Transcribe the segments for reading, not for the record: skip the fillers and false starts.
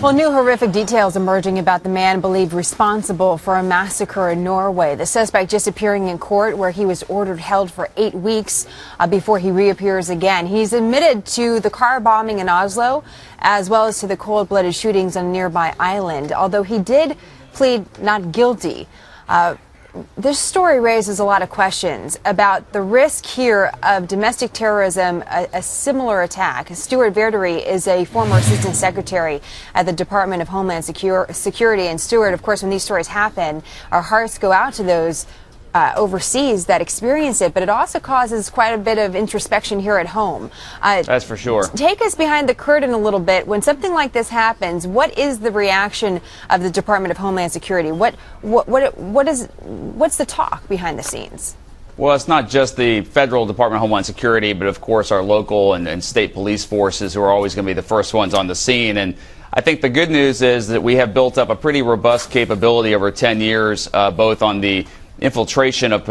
Well, new horrific details emerging about the man believed responsible for a massacre in Norway. The suspect just appearing in court where he was ordered held for 8 weeks before he reappears again. He's admitted to the car bombing in Oslo as well as to the cold-blooded shootings on a nearby island, although he did plead not guilty. This story raises a lot of questions about the risk here of domestic terrorism, a similar attack. Stuart Verdery is a former assistant secretary at the Department of Homeland Security. And Stuart, of course, when these stories happen, our hearts go out to those overseas that experience it, but it also causes quite a bit of introspection here at home. That's for sure. Take us behind the curtain a little bit. When something like this happens, what is the reaction of the Department of Homeland Security? What's the talk behind the scenes? Well, it's not just the federal Department of Homeland Security, but of course our local and state police forces who are always going to be the first ones on the scene. And I think the good news is that we have built up a pretty robust capability over 10 years, both on the infiltration of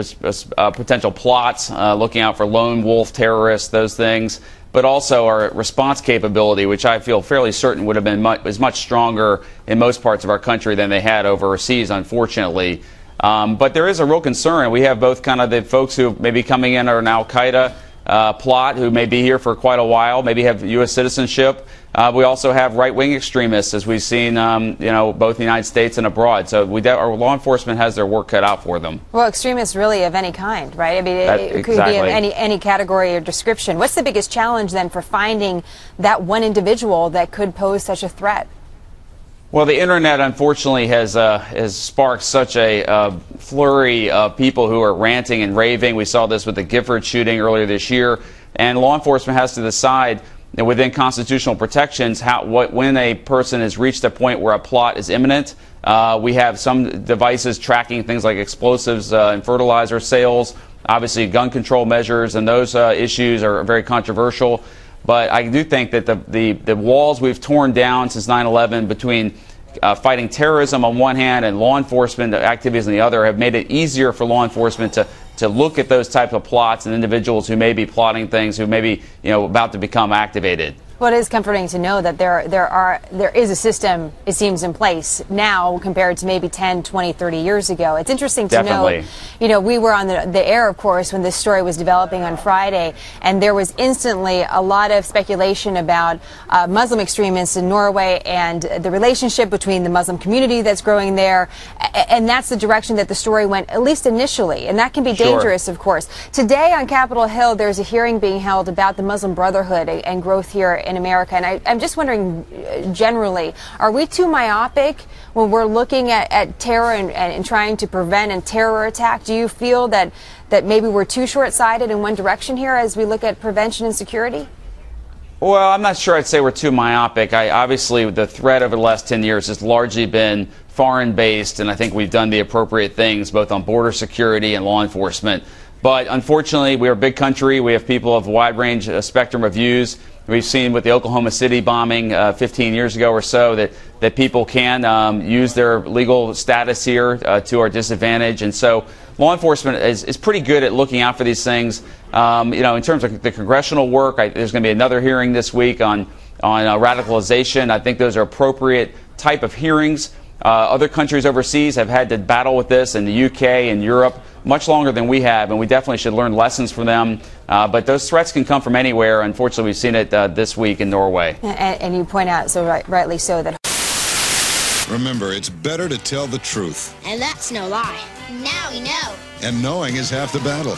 potential plots, looking out for lone wolf terrorists, those things, but also our response capability, which I feel fairly certain would have been much stronger in most parts of our country than they had overseas, unfortunately. But there is a real concern. We have both kind of the folks who may be coming in are an al-Qaeda plot who may be here for quite a while, maybe have U.S. citizenship. We also have right-wing extremists, as we've seen, both in the United States and abroad. So our law enforcement has their work cut out for them. Well, extremists really of any kind, right? I mean, it could be in any category or description. What's the biggest challenge then for finding that one individual that could pose such a threat? Well, the internet, unfortunately, has sparked such a flurry of people who are ranting and raving. We saw this with the Gifford shooting earlier this year, and law enforcement has to decide within constitutional protections when a person has reached a point where a plot is imminent. We have some devices tracking things like explosives and fertilizer sales, obviously gun control measures, and those issues are very controversial. But I do think that the walls we've torn down since 9/11 between fighting terrorism on one hand and law enforcement activities on the other have made it easier for law enforcement to look at those types of plots and individuals who may be plotting things, who may be about to become activated. Well, it is comforting to know that there is a system, it seems, in place now compared to maybe 10, 20, 30 years ago. It's interesting to know, we were on the air, of course, when this story was developing on Friday, and there was instantly a lot of speculation about Muslim extremists in Norway and the relationship between the Muslim community that's growing there, and that's the direction that the story went, at least initially, and that can be dangerous, of course. Today on Capitol Hill, there's a hearing being held about the Muslim Brotherhood and growth here in America, and I'm just wondering, generally, are we too myopic when we're looking at terror and trying to prevent a terror attack? Do you feel that maybe we're too short-sighted in one direction here as we look at prevention and security? Well, I'm not sure I'd say we're too myopic. Obviously, the threat over the last 10 years has largely been foreign-based, and I think we've done the appropriate things both on border security and law enforcement. But unfortunately, we are a big country. We have people of a wide range, spectrum of views. We've seen with the Oklahoma City bombing 15 years ago or so that people can use their legal status here to our disadvantage. And so law enforcement is pretty good at looking out for these things. In terms of the congressional work, there's going to be another hearing this week on radicalization. I think those are appropriate type of hearings. Other countries overseas have had to battle with this, in the UK and Europe, much longer than we have, and we definitely should learn lessons from them. But those threats can come from anywhere. Unfortunately, we've seen it this week in Norway. And you point out, so rightly so, that... Remember, it's better to tell the truth. And that's no lie. Now we know. And knowing is half the battle.